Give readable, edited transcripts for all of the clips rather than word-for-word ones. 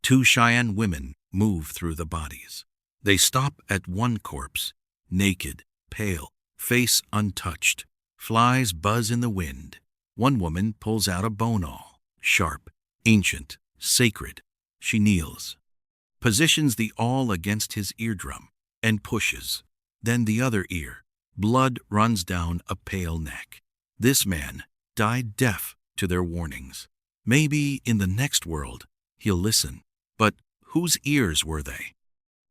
Two Cheyenne women move through the bodies. They stop at one corpse, naked, pale, face untouched. Flies buzz in the wind. One woman pulls out a bone awl, sharp, ancient, sacred. She kneels, positions the awl against his eardrum, and pushes. Then the other ear. Blood runs down a pale neck. This man died deaf to their warnings. Maybe in the next world he'll listen. But whose ears were they?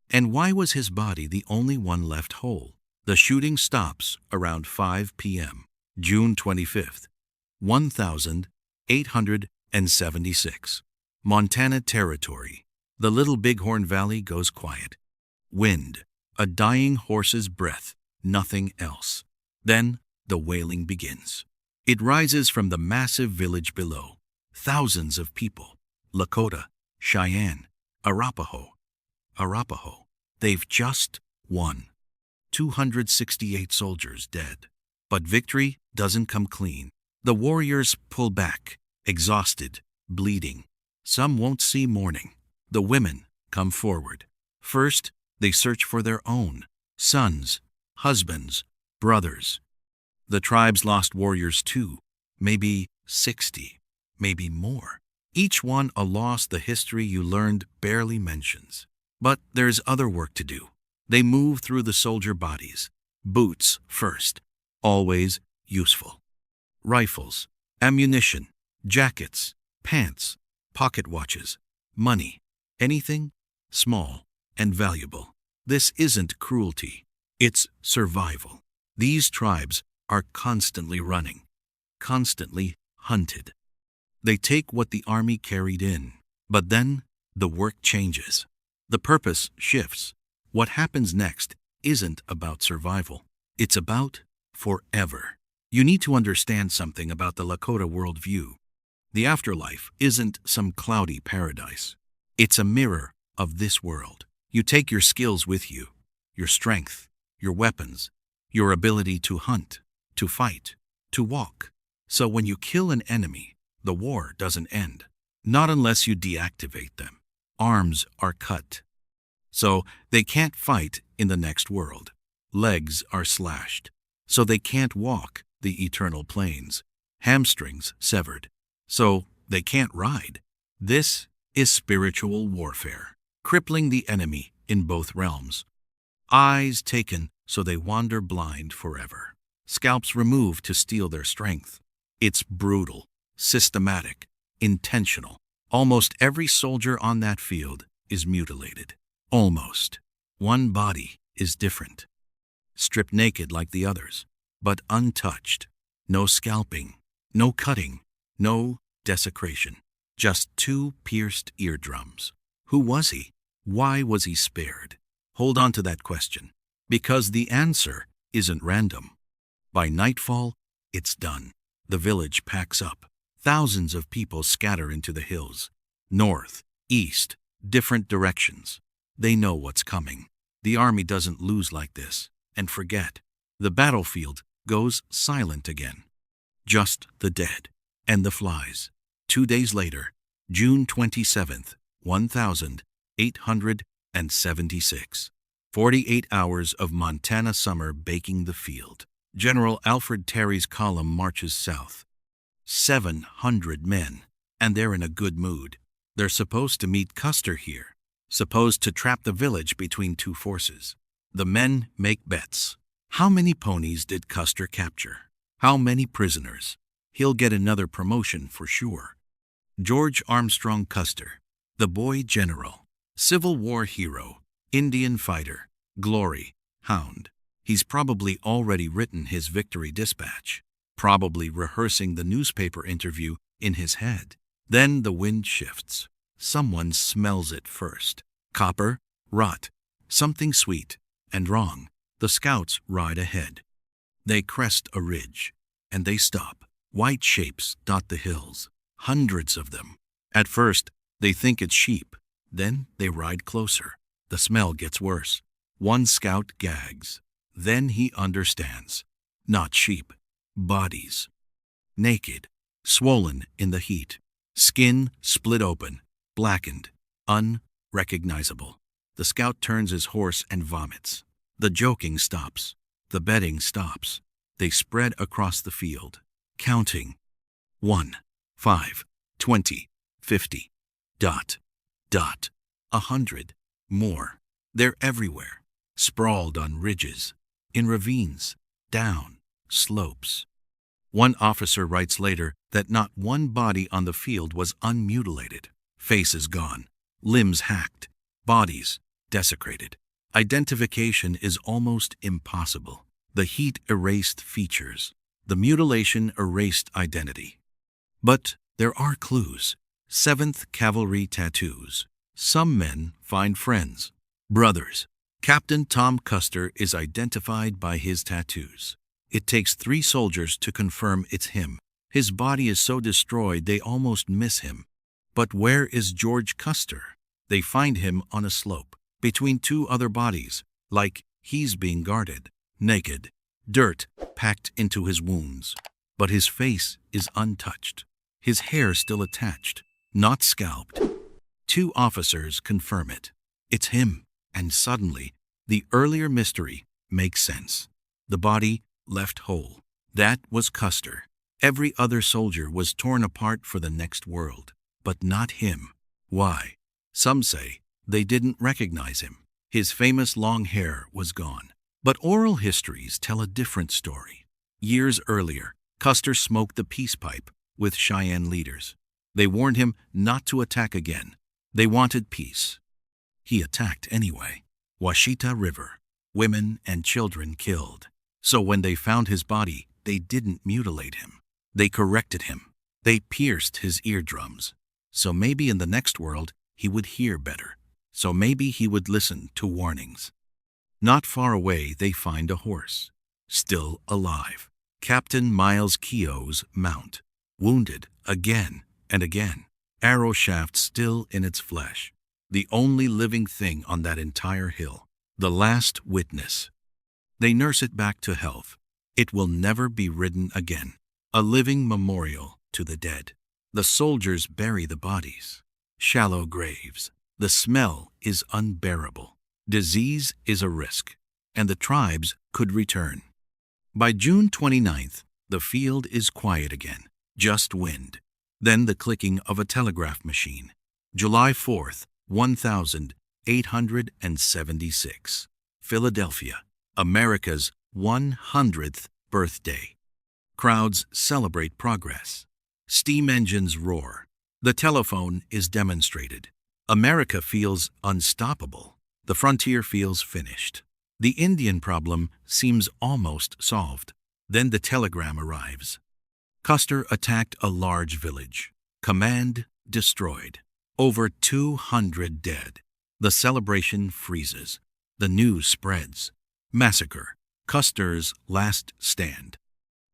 And why was his body the only one left whole? The shooting stops around 5 p.m., June 25th, 1876. Montana Territory. The Little Bighorn Valley goes quiet. Wind, a dying horse's breath, nothing else. Then the wailing begins. It rises from the massive village below. Thousands of people. Lakota, Cheyenne, Arapaho. They've just won. 268 soldiers dead. But victory doesn't come clean. The warriors pull back, exhausted, bleeding. Some won't see morning. The women come forward. First, they search for their own sons, husbands, brothers. The tribe's lost warriors too, maybe 60, maybe more. Each one a loss the history you learned barely mentions. But there's other work to do. They move through the soldier bodies. Boots first, always useful. Rifles, ammunition, jackets, pants, pocket watches, money, anything small and valuable. This isn't cruelty, it's survival. These tribes are constantly running, constantly hunted. They take what the army carried in, but then the work changes. The purpose shifts. What happens next isn't about survival. It's about forever. You need to understand something about the Lakota worldview. The afterlife isn't some cloudy paradise. It's a mirror of this world. You take your skills with you, your strength, your weapons, your ability to hunt, to fight, to walk. So when you kill an enemy, the war doesn't end. Not unless you deactivate them. Arms are cut. So they can't fight in the next world. Legs are slashed. So they can't walk the eternal plains. Hamstrings severed. So they can't ride. This is spiritual warfare, crippling the enemy in both realms. Eyes taken so they wander blind forever. Scalps removed to steal their strength. It's brutal, systematic, intentional. Almost every soldier on that field is mutilated. Almost. One body is different. Stripped naked like the others, but untouched. No scalping, no cutting, no desecration. Just two pierced eardrums. Who was he? Why was he spared? Hold on to that question, because the answer isn't random. By nightfall, it's done. The village packs up. Thousands of people scatter into the hills. North, east, different directions. They know what's coming. The army doesn't lose like this and forget. The battlefield goes silent again. Just the dead and the flies. 2 days later, June 27th, 1876. 48 hours of Montana summer baking the field. General Alfred Terry's column marches south. 700 men, and they're in a good mood. They're supposed to meet Custer here, supposed to trap the village between two forces. The men make bets. How many ponies did Custer capture? How many prisoners? He'll get another promotion for sure. George Armstrong Custer, the boy general, Civil War hero, Indian fighter, glory, hound. He's probably already written his victory dispatch, probably rehearsing the newspaper interview in his head. Then the wind shifts. Someone smells it first. Copper, rot, something sweet and wrong. The scouts ride ahead. They crest a ridge, and they stop. White shapes dot the hills, hundreds of them. At first, they think it's sheep. Then they ride closer. The smell gets worse. One scout gags. Then he understands. Not sheep, bodies. Naked, swollen in the heat. Skin split open, blackened. unrecognizable. The scout turns his horse and vomits. The joking stops. The betting stops. They spread across the field, counting 1, 5, 20, 50, dot, dot, 100, more. They're everywhere, sprawled on ridges, in ravines, down slopes. One officer writes later that not one body on the field was unmutilated. Faces gone, limbs hacked, bodies desecrated. Identification is almost impossible. The heat erased features. The mutilation erased identity. But there are clues. 7th Cavalry tattoos. Some men find friends, brothers. Captain Tom Custer is identified by his tattoos. It takes 3 soldiers to confirm it's him. His body is so destroyed they almost miss him. But where is George Custer? They find him on a slope, between 2 other bodies, like he's being guarded, naked, dirt packed into his wounds. But his face is untouched, his hair still attached, not scalped. 2 officers confirm it. It's him, and suddenly, the earlier mystery makes sense. The body left whole. That was Custer. Every other soldier was torn apart for the next world, but not him. Why? Some say they didn't recognize him. His famous long hair was gone. But oral histories tell a different story. Years earlier, Custer smoked the peace pipe with Cheyenne leaders. They warned him not to attack again. They wanted peace. He attacked anyway. Washita River, women and children killed. So when they found his body, they didn't mutilate him. They corrected him. They pierced his eardrums. So maybe in the next world, he would hear better. So maybe he would listen to warnings. Not far away, they find a horse, still alive. Captain Miles Keogh's mount, wounded again and again. Arrow shaft still in its flesh. The only living thing on that entire hill. The last witness. They nurse it back to health. It will never be ridden again. A living memorial to the dead. The soldiers bury the bodies. Shallow graves. The smell is unbearable. Disease is a risk, and the tribes could return. By June 29th, the field is quiet again, just wind. Then the clicking of a telegraph machine. July 4th, 1876. Philadelphia, America's 100th birthday. Crowds celebrate progress. Steam engines roar. The telephone is demonstrated. America feels unstoppable. The frontier feels finished. The Indian problem seems almost solved. Then the telegram arrives. Custer attacked a large village. Command destroyed. Over 200 dead. The celebration freezes. The news spreads. Massacre. Custer's last stand.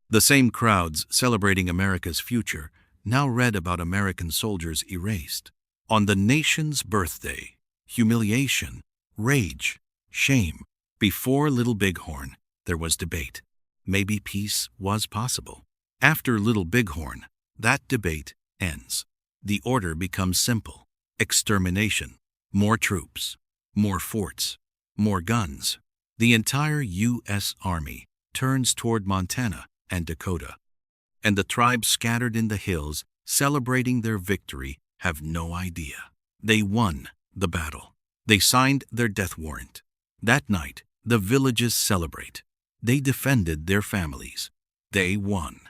The same crowds celebrating America's future now read about American soldiers erased. On the nation's birthday, humiliation, rage, shame. Before Little Bighorn, there was debate. Maybe peace was possible. After Little Bighorn, that debate ends. The order becomes simple. Extermination. More troops. More forts. More guns. The entire U.S. Army turns toward Montana and Dakota. And the tribes scattered in the hills, celebrating their victory, have no idea. They won the battle. They signed their death warrant. That night, the villages celebrate. They defended their families. They won.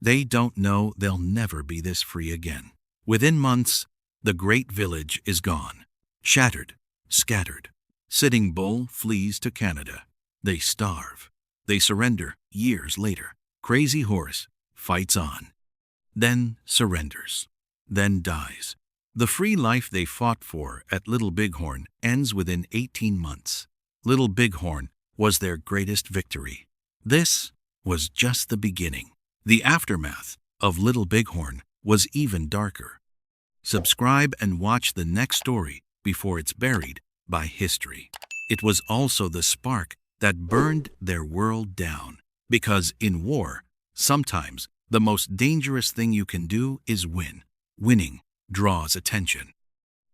They don't know they'll never be this free again. Within months, the great village is gone. Shattered, scattered. Sitting Bull flees to Canada. They starve. They surrender years later. Crazy Horse fights on. Then surrenders. Then dies. The free life they fought for at Little Bighorn ends within 18 months. Little Bighorn was their greatest victory. This was just the beginning. The aftermath of Little Bighorn was even darker. Subscribe and watch the next story before it's buried by history. It was also the spark that burned their world down. Because in war, sometimes the most dangerous thing you can do is win. Winning draws attention.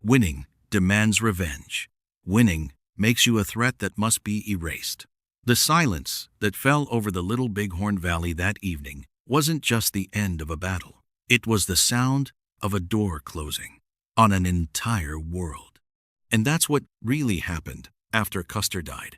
Winning demands revenge. Winning makes you a threat that must be erased. The silence that fell over the Little Bighorn Valley that evening wasn't just the end of a battle. It was the sound of a door closing on an entire world. And that's what really happened after Custer died.